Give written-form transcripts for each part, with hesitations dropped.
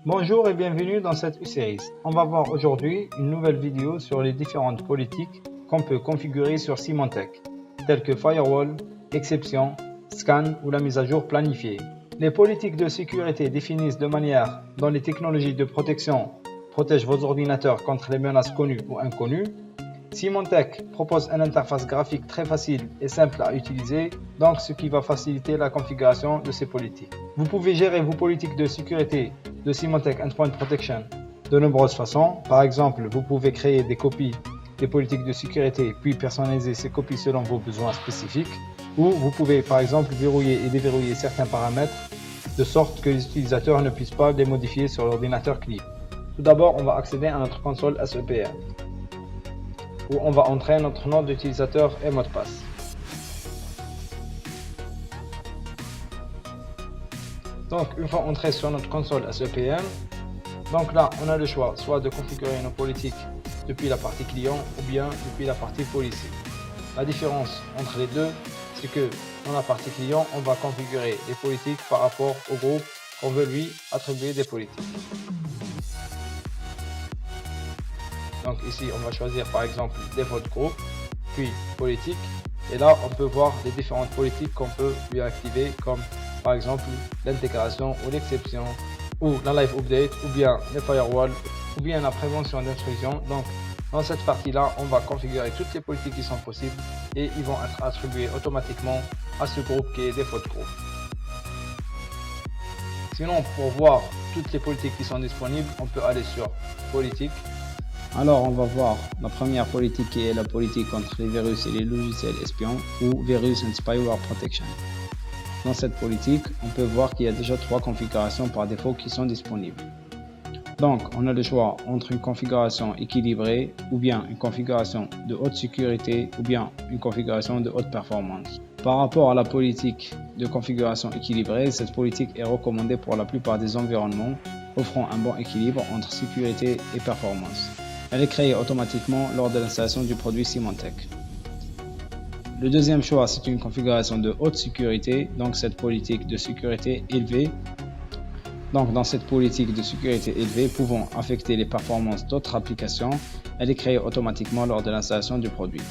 Bonjour et bienvenue dans cette U-Series. On va voir aujourd'hui une nouvelle vidéo sur les différentes politiques qu'on peut configurer sur Symantec, telles que Firewall, Exception, Scan ou la mise à jour planifiée. Les politiques de sécurité définissent de manière dont les technologies de protection protègent vos ordinateurs contre les menaces connues ou inconnues. Symantec propose une interface graphique très facile et simple à utiliser, donc ce qui va faciliter la configuration de ces politiques. Vous pouvez gérer vos politiques de sécurité de Symantec Endpoint Protection de nombreuses façons. Par exemple, vous pouvez créer des copies des politiques de sécurité puis personnaliser ces copies selon vos besoins spécifiques. Ou vous pouvez par exemple verrouiller et déverrouiller certains paramètres de sorte que les utilisateurs ne puissent pas les modifier sur l'ordinateur client. Tout d'abord, on va accéder à notre console SEPR où on va entrer notre nom d'utilisateur et mot de passe. Donc une fois entré sur notre console SEPM, donc là on a le choix soit de configurer nos politiques depuis la partie client ou bien depuis la partie policy. La différence entre les deux, c'est que dans la partie client, on va configurer les politiques par rapport au groupe qu'on veut lui attribuer des politiques. Donc ici on va choisir par exemple default group, puis politique, et là on peut voir les différentes politiques qu'on peut lui activer, comme par exemple l'intégration ou l'exception, ou la live update, ou bien les firewalls, ou bien la prévention d'intrusion. Donc dans cette partie là on va configurer toutes les politiques qui sont possibles et ils vont être attribués automatiquement à ce groupe qui est default group. Sinon, pour voir toutes les politiques qui sont disponibles, on peut aller sur politique. Alors on va voir la première politique qui est la politique contre les virus et les logiciels espions, ou Virus and Spyware Protection. Dans cette politique, on peut voir qu'il y a déjà 3 configurations par défaut qui sont disponibles. Donc on a le choix entre une configuration équilibrée, ou bien une configuration de haute sécurité, ou bien une configuration de haute performance. Par rapport à la politique de configuration équilibrée, cette politique est recommandée pour la plupart des environnements, offrant un bon équilibre entre sécurité et performance. Elle est créée automatiquement lors de l'installation du produit Symantec. Le deuxième choix, c'est une configuration de haute sécurité, donc cette politique de sécurité élevée. Donc dans cette politique de sécurité élevée, pouvant affecter les performances d'autres applications, elle est créée automatiquement lors de l'installation du produit.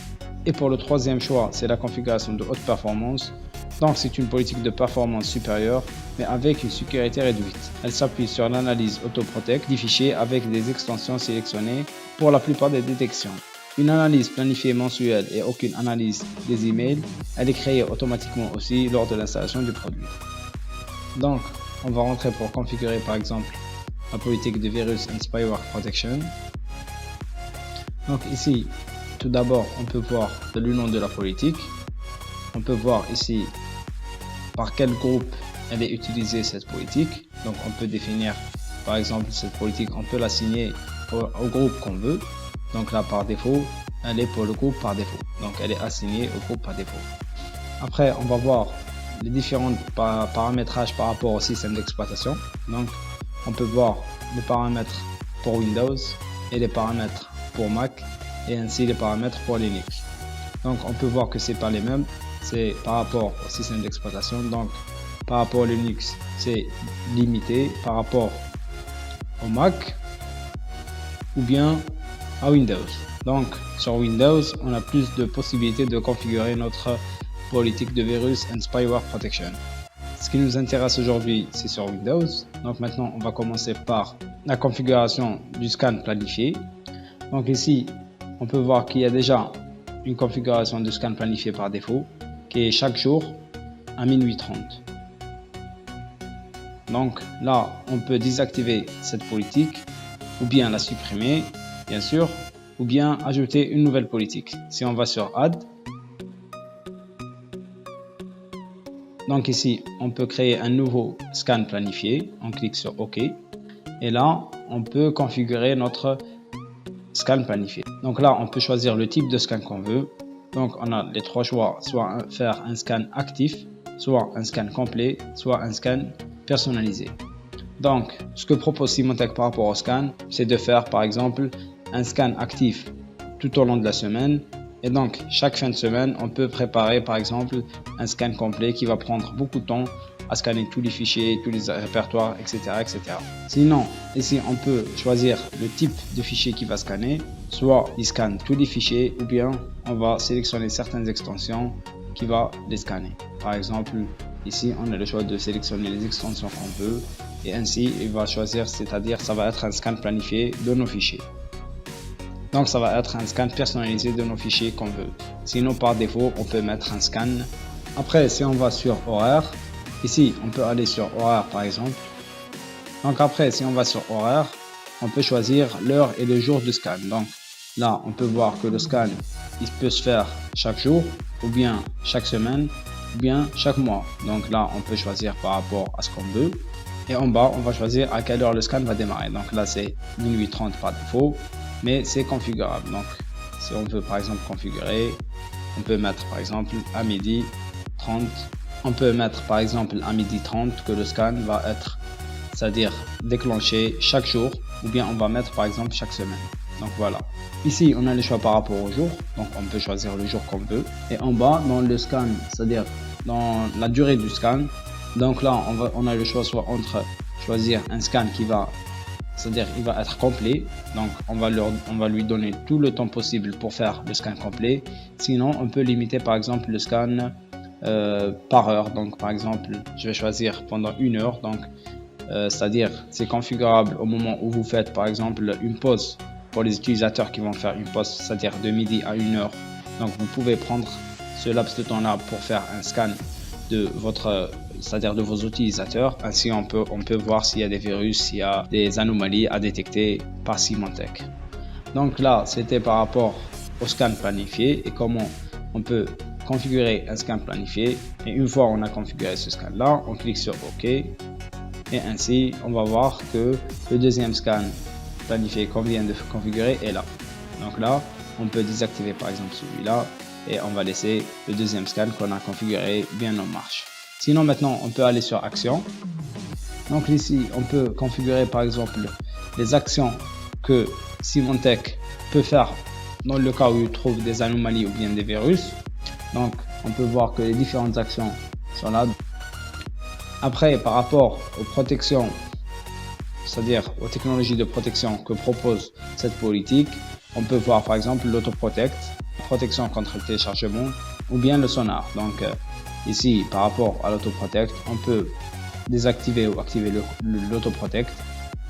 Et pour le troisième choix, c'est la configuration de haute performance. Donc c'est une politique de performance supérieure, mais avec une sécurité réduite. Elle s'appuie sur l'analyse autoprotect des fichiers avec des extensions sélectionnées pour la plupart des détections. Une analyse planifiée mensuelle et aucune analyse des emails, elle est créée automatiquement aussi lors de l'installation du produit. Donc on va rentrer pour configurer par exemple la politique de Virus and Spyware Protection. Donc ici, tout d'abord, on peut voir le nom de la politique. On peut voir ici par quel groupe elle est utilisée cette politique. Donc on peut définir par exemple cette politique, on peut l'assigner au groupe qu'on veut. Donc là par défaut, elle est pour le groupe par défaut. Donc elle est assignée au groupe par défaut. Après on va voir les différents paramétrages par rapport au système d'exploitation. Donc on peut voir les paramètres pour Windows et les paramètres pour Mac et ainsi les paramètres pour Linux. Donc on peut voir que c'est pas les mêmes, c'est par rapport au système d'exploitation. Donc par rapport au Linux c'est limité, par rapport au Mac ou bien à Windows. Donc sur Windows on a plus de possibilités de configurer notre politique de Virus and Spyware Protection. Ce qui nous intéresse aujourd'hui c'est sur Windows. Donc maintenant on va commencer par la configuration du scan planifié. Donc ici on peut voir qu'il y a déjà une configuration de scan planifié par défaut qui est chaque jour à minuit 30. Donc là on peut désactiver cette politique ou bien la supprimer bien sûr, ou bien ajouter une nouvelle politique. Si on va sur Add, donc ici on peut créer un nouveau scan planifié, on clique sur OK et là on peut configurer notre scan planifié. Donc là on peut choisir le type de scan qu'on veut. Donc on a les 3 choix, soit faire un scan actif, soit un scan complet, soit un scan personnalisé. Donc ce que propose Symantec par rapport au scan, c'est de faire par exemple un scan actif tout au long de la semaine, et donc chaque fin de semaine on peut préparer par exemple un scan complet qui va prendre beaucoup de temps à scanner tous les fichiers, tous les répertoires, etc., etc. Sinon, ici, on peut choisir le type de fichier qui va scanner. Soit il scanne tous les fichiers, ou bien on va sélectionner certaines extensions qui va les scanner. Par exemple, ici, on a le choix de sélectionner les extensions qu'on veut, et ainsi, il va choisir, c'est-à-dire, ça va être un scan planifié de nos fichiers. Donc, ça va être un scan personnalisé de nos fichiers qu'on veut. Sinon, par défaut, on peut mettre un scan. Après, si on va sur horaire, ici, on peut aller sur horaire, par exemple. Donc, après, si on va sur horaire, on peut choisir l'heure et le jour de scan. Donc, là, on peut voir que le scan, il peut se faire chaque jour, ou bien chaque semaine, ou bien chaque mois. Donc là, on peut choisir par rapport à ce qu'on veut. Et en bas, on va choisir à quelle heure le scan va démarrer. Donc là, c'est minuit 30 par défaut, mais c'est configurable. Donc, si on veut par exemple configurer, on peut mettre par exemple à midi 30. On peut mettre par exemple à midi 30 que le scan va être, c'est-à-dire déclenché chaque jour, ou bien on va mettre par exemple chaque semaine. Donc voilà. Ici, on a le choix par rapport au jour. Donc on peut choisir le jour qu'on veut. Et en bas, dans le scan, c'est-à-dire dans la durée du scan, donc là, on a le choix soit entre choisir un scan qui va, c'est-à-dire il va être complet. Donc on va lui donner tout le temps possible pour faire le scan complet. Sinon, on peut limiter par exemple le scan par heure. Donc par exemple, je vais choisir pendant 1 heure. Donc c'est-à-dire c'est configurable au moment où vous faites par exemple une pause. Pour les utilisateurs qui vont faire une pause, c'est-à-dire de midi à 1 heure. Donc vous pouvez prendre ce laps de temps-là pour faire un scan de c'est-à-dire de vos utilisateurs. Ainsi on peut voir s'il y a des virus, s'il y a des anomalies à détecter par Symantec. Donc là, c'était par rapport au scan planifié et comment on peut configurer un scan planifié. Et une fois on a configuré ce scan-là, on clique sur OK. Et ainsi, on va voir que le deuxième scan planifié qu'on vient de configurer est là. Donc là, on peut désactiver par exemple celui-là et on va laisser le deuxième scan qu'on a configuré bien en marche. Sinon, maintenant, on peut aller sur Actions. Donc ici, on peut configurer par exemple les actions que Symantec peut faire dans le cas où il trouve des anomalies ou bien des virus. Donc, on peut voir que les différentes actions sont là. Après, par rapport aux protections, c'est-à-dire aux technologies de protection que propose cette politique, on peut voir par exemple l'autoprotect, protection contre le téléchargement, ou bien le sonar. Donc ici, par rapport à l'autoprotect, on peut désactiver ou activer l'autoprotect.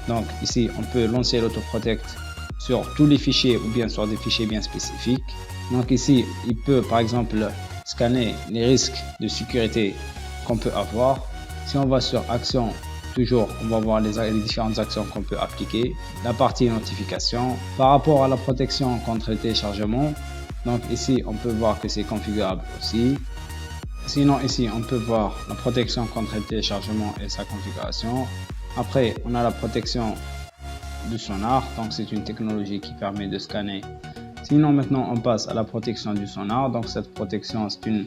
Donc ici, on peut lancer l'autoprotect sur tous les fichiers ou bien sur des fichiers bien spécifiques. Donc ici, il peut par exemple scanner les risques de sécurité qu'on peut avoir. Si on va sur Action, toujours, on va voir les différentes actions qu'on peut appliquer. La partie notification. Par rapport à la protection contre le téléchargement, donc ici, on peut voir que c'est configurable aussi. Sinon, ici, on peut voir la protection contre le téléchargement et sa configuration. Après, on a la protection du sonar. Donc, c'est une technologie qui permet de scanner. Sinon, maintenant, on passe à la protection du sonar. Donc, cette protection, c'est une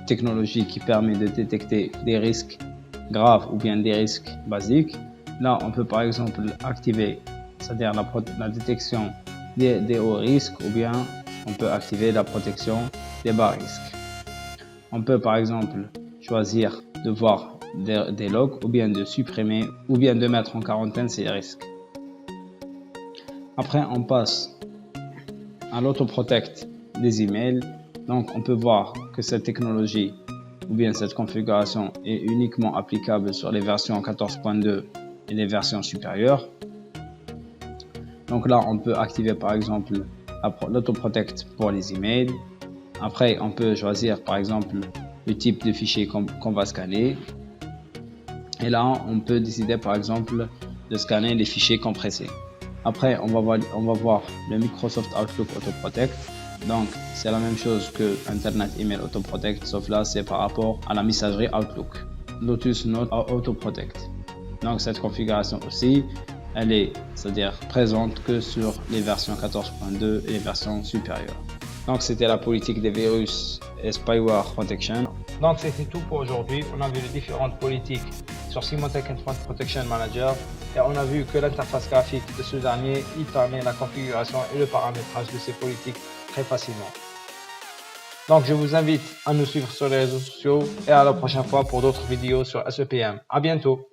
technologie qui permet de détecter des risques graves ou bien des risques basiques. Là, on peut par exemple activer, c'est-à-dire la détection des hauts risques, ou bien on peut activer la protection des bas risques. On peut par exemple choisir de voir des logs, ou bien de supprimer, ou bien de mettre en quarantaine ces risques. Après, on passe à l'autoprotect des emails. Donc, on peut voir que cette technologie ou bien cette configuration est uniquement applicable sur les versions 14.2 et les versions supérieures. Donc là, on peut activer par exemple l'autoprotect pour les emails. Après, on peut choisir par exemple le type de fichier qu'on va scanner. Et là, on peut décider par exemple de scanner les fichiers compressés. Après, on va voir le Microsoft Outlook Autoprotect. Donc, c'est la même chose que Internet Email Autoprotect, sauf là, c'est par rapport à la messagerie Outlook. Lotus Note Autoprotect. Donc, cette configuration aussi, elle est, c'est-à-dire présente que sur les versions 14.2 et les versions supérieures. Donc, c'était la politique des virus et spyware protection. Donc, c'était tout pour aujourd'hui. On a vu les différentes politiques sur Symantec Endpoint Protection Manager et on a vu que l'interface graphique de ce dernier, il permet la configuration et le paramétrage de ces politiques très facilement. Donc je vous invite à nous suivre sur les réseaux sociaux et à la prochaine fois pour d'autres vidéos sur SEPM. À bientôt.